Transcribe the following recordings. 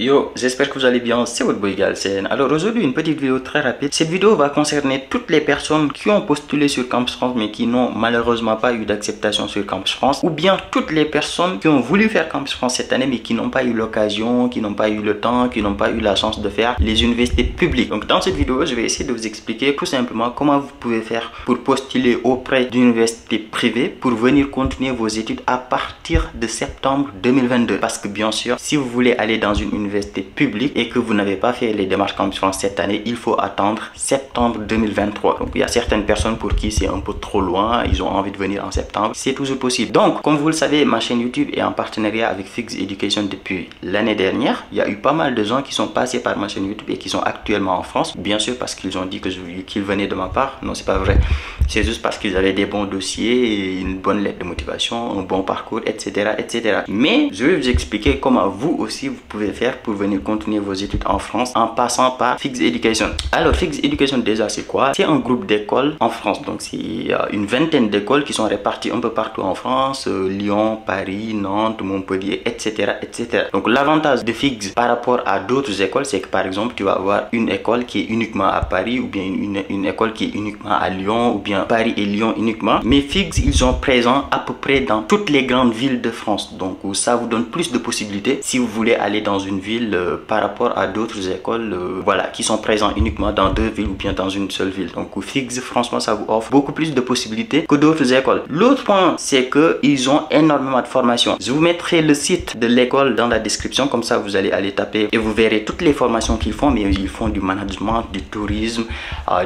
Yo, j'espère que vous allez bien, c'est votre boy Galsen. Alors aujourd'hui une petite vidéo très rapide. Cette vidéo va concerner toutes les personnes qui ont postulé sur Campus France mais qui n'ont malheureusement pas eu d'acceptation sur Campus France, ou bien toutes les personnes qui ont voulu faire Campus France cette année mais qui n'ont pas eu l'occasion, qui n'ont pas eu le temps, qui n'ont pas eu la chance de faire les universités publiques. Donc dans cette vidéo je vais essayer de vous expliquer tout simplement comment vous pouvez faire pour postuler auprès d'universités privées pour venir continuer vos études à partir de septembre 2022. Parce que bien sûr, si vous voulez aller dans une université publique et que vous n'avez pas fait les démarches Campus France cette année, il faut attendre septembre 2023. Donc il y a certaines personnes pour qui c'est un peu trop loin, ils ont envie de venir en septembre, c'est toujours possible. Donc comme vous le savez, ma chaîne YouTube est en partenariat avec Fix Education depuis l'année dernière. Il y a eu pas mal de gens qui sont passés par ma chaîne YouTube et qui sont actuellement en France. Bien sûr parce qu'ils ont dit qu'ils venaient de ma part. Non, c'est pas vrai. C'est juste parce qu'ils avaient des bons dossiers, une bonne lettre de motivation, un bon parcours, etc., etc. Mais je vais vous expliquer comment vous aussi vous pouvez faire pour venir continuer vos études en France en passant par Fix Education. Alors Fix Education déjà c'est quoi? C'est un groupe d'écoles en France. Donc c'est une vingtaine d'écoles qui sont réparties un peu partout en France, Lyon, Paris, Nantes, Montpellier, etc., etc. Donc l'avantage de Fix par rapport à d'autres écoles, c'est que par exemple tu vas avoir une école qui est uniquement à Paris, ou bien une école qui est uniquement à Lyon, ou bien Paris et Lyon uniquement. Mais Fix, ils sont présents à peu près dans toutes les grandes villes de France. Donc ça vous donne plus de possibilités si vous voulez aller dans une ville par rapport à d'autres écoles voilà, qui sont présents uniquement dans deux villes ou bien dans une seule ville. Donc Fix, franchement, ça vous offre beaucoup plus de possibilités que d'autres écoles. L'autre point, c'est que ils ont énormément de formations. Je vous mettrai le site de l'école dans la description, comme ça vous allez aller taper et vous verrez toutes les formations qu'ils font. Mais ils font du management, du tourisme,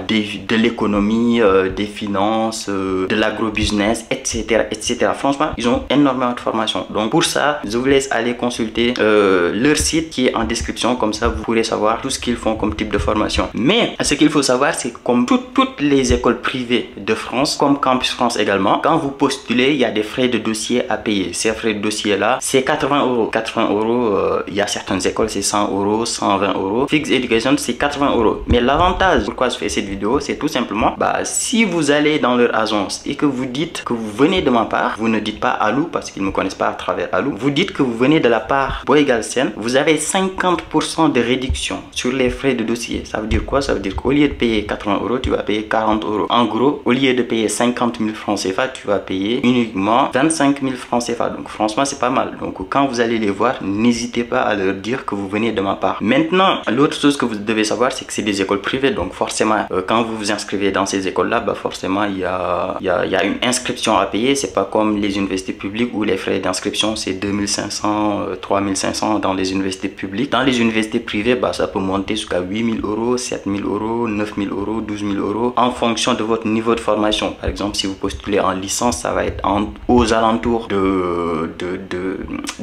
de l'économie, des finances, de l'agrobusiness, etc., etc. Franchement, ils ont énormément de formations. Donc pour ça, je vous laisse aller consulter leur site qui est en description, comme ça vous pourrez savoir tout ce qu'ils font comme type de formation. Mais ce qu'il faut savoir, c'est que comme toutes les écoles privées de France, comme Campus France également, quand vous postulez, il y a des frais de dossier à payer. Ces frais de dossier là, c'est 80 euros. 80 euros, il y a certaines écoles c'est 100 euros, 120 euros. Fix Education c'est 80 euros. Mais l'avantage, pourquoi je fais cette vidéo, c'est tout simplement, si vous allez dans leur agence et que vous dites que vous venez de ma part, vous ne dites pas Alou parce qu'ils ne me connaissent pas à travers Alou, vous dites que vous venez de la part Boy Galsen, vous avez 50% de réduction sur les frais de dossier. Ça veut dire quoi? Ça veut dire qu'au lieu de payer 80 euros, tu vas payer 40 euros. En gros, au lieu de payer 50 000 francs CFA, tu vas payer uniquement 25 000 francs CFA. Donc franchement, c'est pas mal. Donc quand vous allez les voir, n'hésitez pas à leur dire que vous venez de ma part. Maintenant, l'autre chose que vous devez savoir, c'est que c'est des écoles privées. Donc forcément, quand vous vous inscrivez dans ces écoles-là, forcément, il y a une inscription à payer. C'est pas comme les universités publiques où les frais d'inscription, c'est 2500, 3500 dans les universités publiques. Dans les universités privées, ça peut monter jusqu'à 8000 euros, 7000 euros, 9000 euros, 12 000 euros en fonction de votre niveau de formation. Par exemple, si vous postulez en licence, ça va être aux alentours de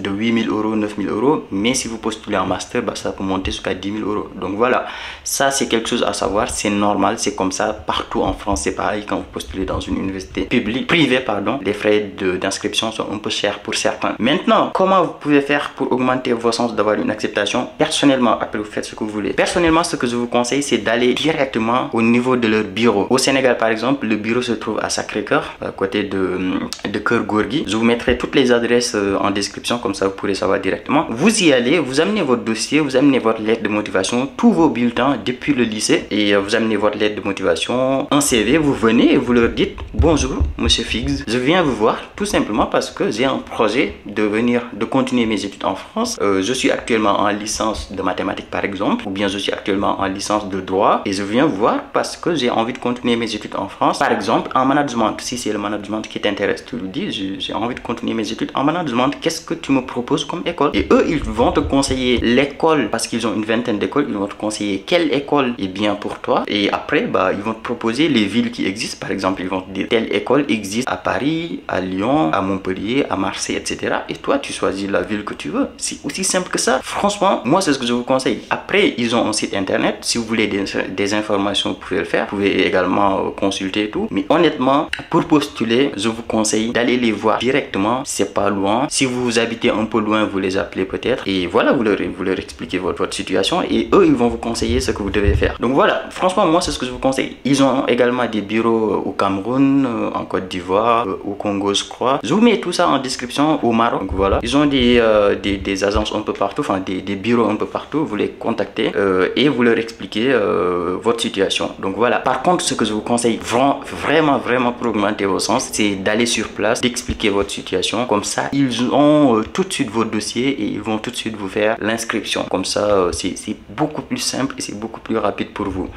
8000 euros, 9000 euros. Mais si vous postulez en master, ça peut monter jusqu'à 10 000 euros. Donc voilà, ça c'est quelque chose à savoir. C'est normal, c'est comme ça partout en France. C'est pareil quand vous postulez dans une université privée, pardon, les frais d'inscription sont un peu chers pour certains. Maintenant, comment vous pouvez faire pour augmenter vos chances d'avoir une acceptation? Personnellement, après vous faites ce que vous voulez. Personnellement, ce que je vous conseille, c'est d'aller directement au niveau de leur bureau. Au Sénégal, par exemple, le bureau se trouve à Sacré-Cœur, à côté de Keur Gorgui. Je vous mettrai toutes les adresses en description, comme ça vous pourrez savoir directement. Vous y allez, vous amenez votre dossier, vous amenez votre lettre de motivation, tous vos bulletins depuis le lycée, et vous amenez votre lettre de motivation, un CV, vous venez et vous leur dites: bonjour monsieur Fix, je viens vous voir tout simplement parce que j'ai un projet de continuer mes études en France. Je suis actuellement en licence de mathématiques par exemple, ou bien je suis actuellement en licence de droit et je viens vous voir parce que j'ai envie de continuer mes études en France. Par exemple en management, si c'est le management qui t'intéresse, tu lui dis: j'ai envie de continuer mes études en management, qu'est-ce que tu me proposes comme école? Et eux ils vont te conseiller l'école, parce qu'ils ont une vingtaine d'écoles, ils vont te conseiller quelle école est bien pour toi, et après ils vont te proposer les villes qui existent. Par exemple, ils vont te dire telle école existe à Paris, à Lyon, à Montpellier, à Marseille, etc. Et toi, tu choisis la ville que tu veux. C'est aussi simple que ça. Franchement, moi, c'est ce que je vous conseille. Après, ils ont un site internet. Si vous voulez des informations, vous pouvez le faire. Vous pouvez également consulter tout. Mais honnêtement, pour postuler, je vous conseille d'aller les voir directement. C'est pas loin. Si vous habitez un peu loin, vous les appelez peut-être. Et voilà, vous leur expliquez votre situation. Et eux, ils vont vous conseiller ce que vous devez faire. Donc voilà, franchement, moi, c'est ce que je vous conseille. Ils ont également des bureaux bureaux au Cameroun, en Côte d'Ivoire, au Congo, je crois. Je vous mets tout ça en description au Maroc. Donc voilà, ils ont des agences un peu partout, enfin des bureaux un peu partout. Vous les contactez et vous leur expliquez votre situation. Donc voilà. Par contre, ce que je vous conseille vraiment pour augmenter vos chances, c'est d'aller sur place, d'expliquer votre situation. Comme ça, ils ont tout de suite votre dossier et ils vont tout de suite vous faire l'inscription. Comme ça, c'est beaucoup plus simple et c'est beaucoup plus rapide pour vous.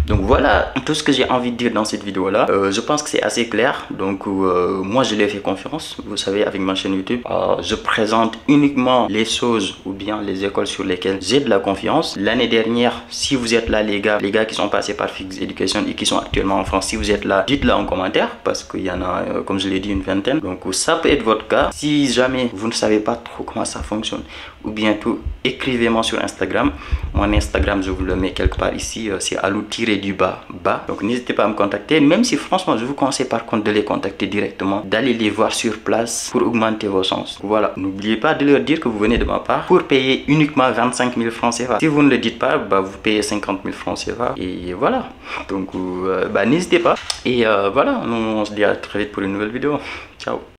Donc voilà tout ce que j'ai envie de dire dans cette vidéo là. Je pense que c'est assez clair. Donc moi je l'ai fait confiance. Vous savez, avec ma chaîne YouTube, je présente uniquement les choses ou bien les écoles sur lesquelles j'ai de la confiance. L'année dernière, si vous êtes là les gars qui sont passés par Fix Education et qui sont actuellement en France, si vous êtes là, dites-le en commentaire parce qu'il y en a, comme je l'ai dit, une vingtaine. Donc ça peut être votre cas. Si jamais vous ne savez pas trop comment ça fonctionne ou bien tout, écrivez-moi sur Instagram. Mon Instagram, je vous le mets quelque part ici, c'est alou-du-bas. Donc n'hésitez pas à me contacter, même si franchement je vous conseille par contre de les contacter directement, d'aller les voir sur place pour augmenter vos chances. Voilà, n'oubliez pas de leur dire que vous venez de ma part pour payer uniquement 25 000 francs CFA. Si vous ne le dites pas, vous payez 50 000 francs CFA et voilà. Donc n'hésitez pas et voilà, on se dit à très vite pour une nouvelle vidéo. Ciao.